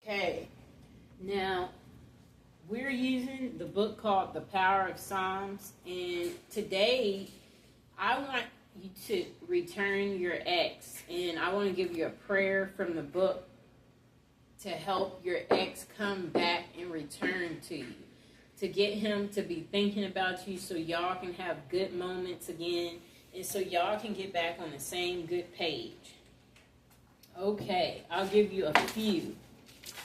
Okay, now we're using the book called The Power of Psalms, and today I want you to return your ex, and I want to give you a prayer from the book to help your ex come back and return to you, to get him to be thinking about you so y'all can have good moments again, and so y'all can get back on the same good page. Okay, I'll give you a few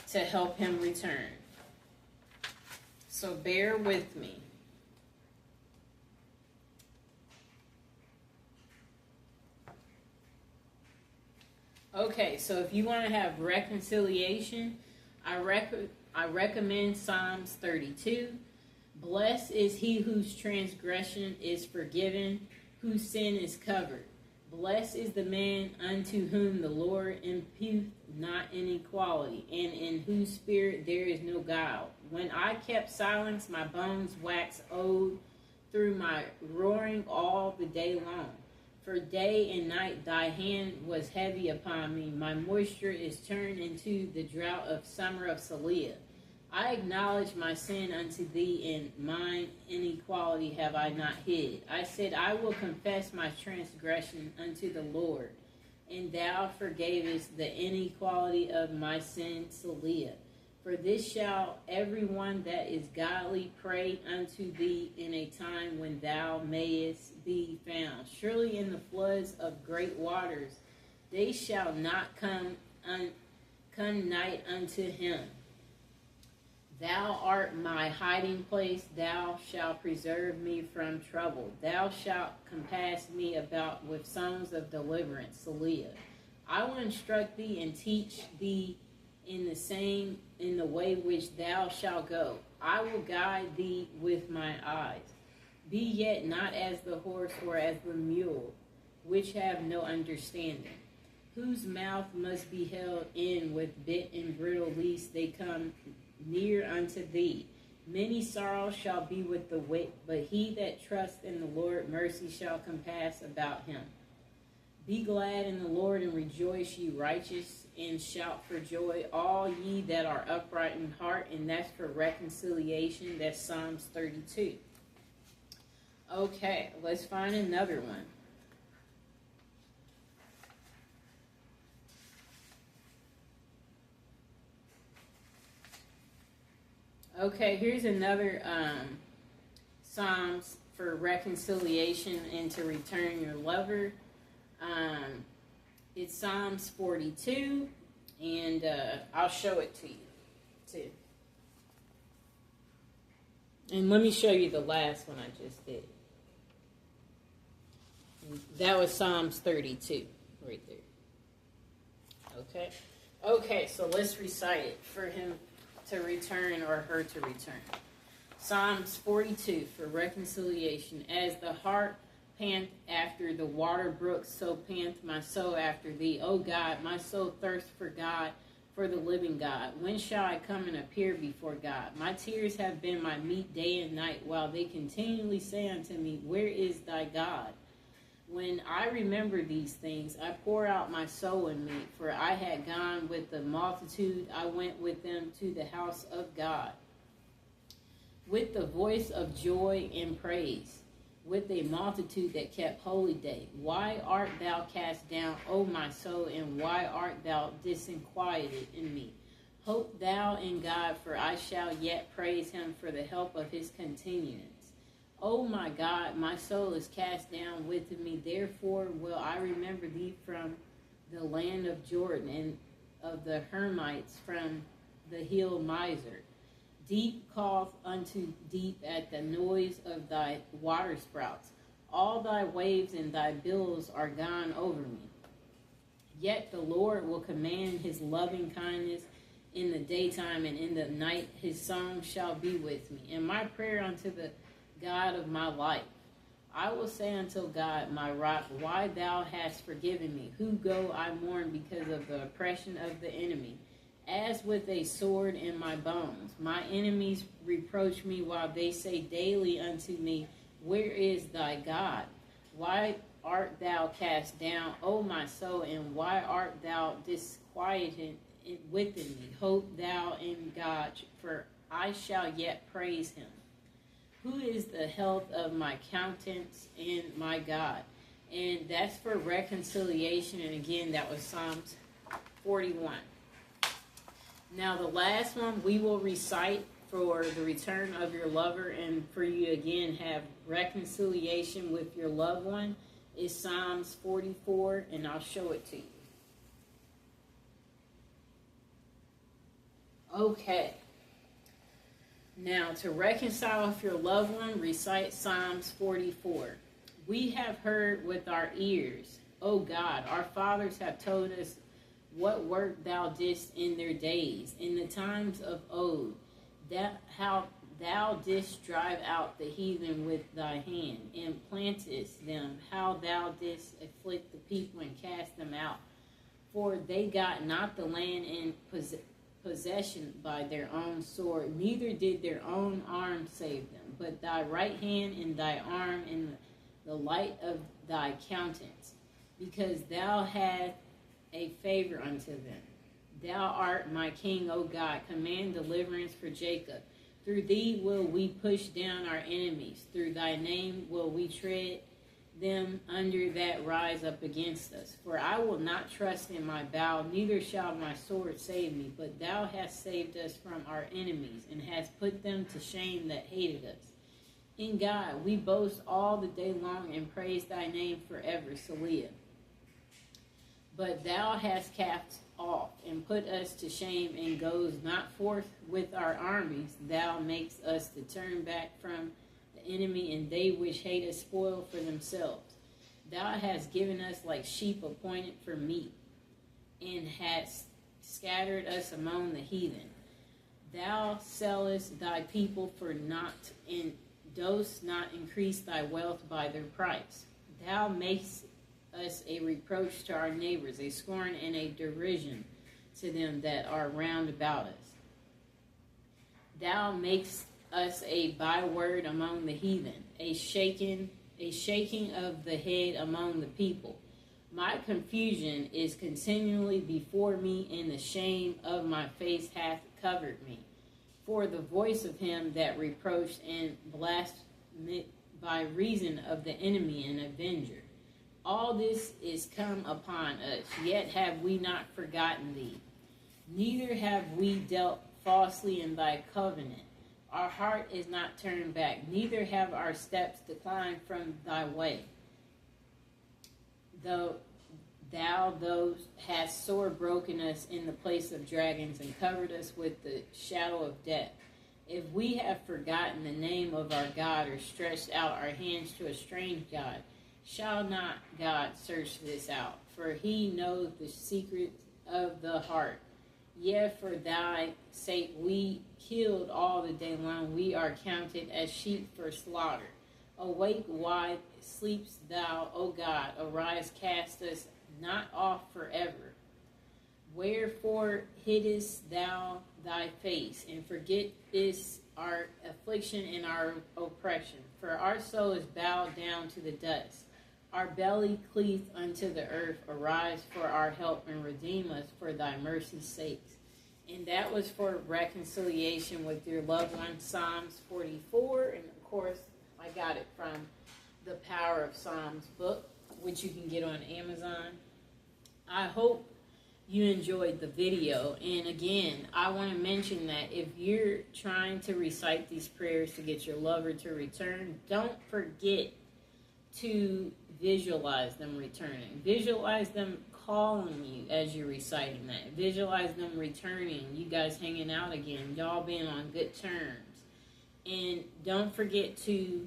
to help him return. So bear with me. Okay, so if you want to have reconciliation, I recommend Psalms 32. Blessed is he whose transgression is forgiven, whose sin is covered. Blessed is the man unto whom the Lord imputeth not inequality, and in whose spirit there is no guile. When I kept silence, my bones waxed old through my roaring all the day long. For day and night thy hand was heavy upon me. My moisture is turned into the drought of summer of Selea. I acknowledge my sin unto thee, and mine inequality have I not hid. I said, I will confess my transgression unto the Lord, and thou forgavest the inequality of my sin, Selea. For this shall every one that is godly pray unto thee in a time when thou mayest be found. Surely in the floods of great waters they shall not come nigh unto him. Thou art my hiding place, thou shalt preserve me from trouble. Thou shalt compass me about with songs of deliverance, Selea. I will instruct thee and teach thee in the way which thou shalt go. I will guide thee with my eyes. Be yet not as the horse or as the mule, which have no understanding, whose mouth must be held in with bit and bridle, lest they come near unto thee. Many sorrows shall be with the wicked, but he that trusts in the Lord, mercy shall compass about him. Be glad in the Lord and rejoice, ye righteous, and shout for joy, all ye that are upright in heart. And that's for reconciliation. That's Psalms 32. Okay, let's find another one. Okay, here's another Psalms for reconciliation and to return your lover. It's Psalms 42, and I'll show it to you, too. And let me show you the last one I just did. That was Psalms 32, right there. Okay? Okay, so let's recite it for him to return or her to return. Psalms 42 for reconciliation. As the hart pant after the water brooks, so pant my soul after thee. O God, my soul thirsts for God, for the living God. When shall I come and appear before God? My tears have been my meat day and night, while they continually say unto me, where is thy God? When I remember these things, I pour out my soul in me, for I had gone with the multitude, I went with them to the house of God, with the voice of joy and praise, with a multitude that kept holy day. Why art thou cast down, O my soul, and why art thou disquieted in me? Hope thou in God, for I shall yet praise him for the help of his continuance. O my God, my soul is cast down with me, therefore will I remember thee from the land of Jordan, and of the Hermites from the hill Mizar. Deep calleth unto deep at the noise of thy waterspouts. All thy waves and thy billows are gone over me. Yet the Lord will command his loving kindness in the daytime, and in the night his song shall be with me. And my prayer unto the God of my life. I will say unto God, my rock, why thou hast forgiven me? Who go I mourn because of the oppression of the enemy? As with a sword in my bones. My enemies reproach me while they say daily unto me, where is thy God? Why art thou cast down, O my soul, and why art thou disquieted within me. Hope thou in God, for I shall yet praise him. Who is the health of my countenance and my God? And that's for reconciliation. And again, that was Psalms 41. Now, the last one we will recite for the return of your lover and for you again have reconciliation with your loved one is Psalms 44, and I'll show it to you. Okay. Now, to reconcile with your loved one, recite Psalms 44. We have heard with our ears, O God, our fathers have told us what work thou didst in their days, in the times of old, that how thou didst drive out the heathen with thy hand, and plantest them, how thou didst afflict the people and cast them out. For they got not the land in possession by their own sword, neither did their own arm save them, but thy right hand and thy arm and the light of thy countenance, because thou hadst a favor unto them. Thou art my king, O God. Command deliverance for Jacob. Through thee will we push down our enemies. Through thy name will we tread them under that rise up against us. For I will not trust in my bow, neither shall my sword save me. But thou hast saved us from our enemies, and hast put them to shame that hated us. In God we boast all the day long, and praise thy name forever. Selah. But thou hast cast off, and put us to shame, and goes not forth with our armies. Thou makest us to turn back from enemy, and they which hate us spoil for themselves. Thou hast given us like sheep appointed for meat, and hast scattered us among the heathen. Thou sellest thy people for naught, and dost not increase thy wealth by their price. Thou makest us a reproach to our neighbors, a scorn and a derision to them that are round about us. Thou makest us a byword among the heathen, a shaking of the head among the people. My confusion is continually before me, and the shame of my face hath covered me. For the voice of him that reproached and blasphemed by reason of the enemy and avenger. All this is come upon us, yet have we not forgotten thee. Neither have we dealt falsely in thy covenant. Our heart is not turned back, neither have our steps declined from thy way. Though thou hast sore broken us in the place of dragons, and covered us with the shadow of death. If we have forgotten the name of our God, or stretched out our hands to a strange God, shall not God search this out? For he knows the secrets of the heart. Yet for thy sake we killed all the day long. We are counted as sheep for slaughter. Awake, why sleepst thou, O God? Arise, cast us not off forever. Wherefore hiddest thou thy face, and forgettest our affliction and our oppression? For our soul is bowed down to the dust. Our belly cleaveth unto the earth. Arise for our help, and redeem us for thy mercy's sakes. And that was for reconciliation with your loved one, Psalms 44. And of course, I got it from the Power of Psalms book, which you can get on Amazon. I hope you enjoyed the video. And again, I want to mention that if you're trying to recite these prayers to get your lover to return, don't forget to visualize them returning. Visualize them calling you as you're reciting that. Visualize them returning, you guys hanging out again, y'all being on good terms. And don't forget to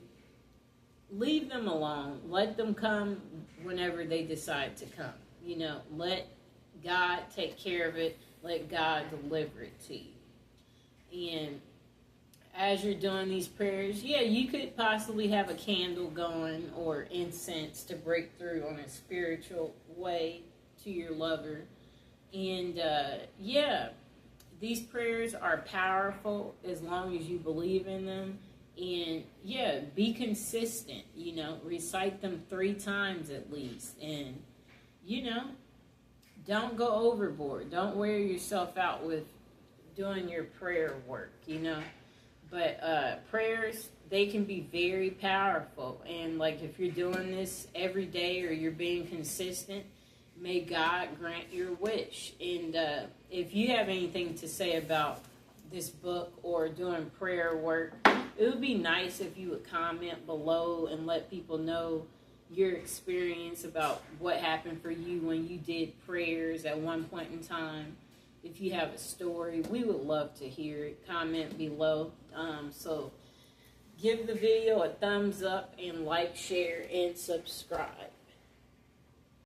leave them alone. Let them come whenever they decide to come. You know, let God take care of it. Let God deliver it to you. And as you're doing these prayers, yeah, you could possibly have a candle going or incense to break through on a spiritual way to your lover. And yeah, these prayers are powerful as long as you believe in them. And yeah, be consistent, recite them 3 times at least. And, don't go overboard. Don't wear yourself out with doing your prayer work, you know. But prayers, they can be very powerful. And like if you're doing this every day or you're being consistent, may God grant your wish. And if you have anything to say about this book or doing prayer work, it would be nice if you would comment below and let people know your experience about what happened for you when you did prayers at one point in time. If you have a story, we would love to hear it. Comment below. So give the video a thumbs up and like, share, and subscribe.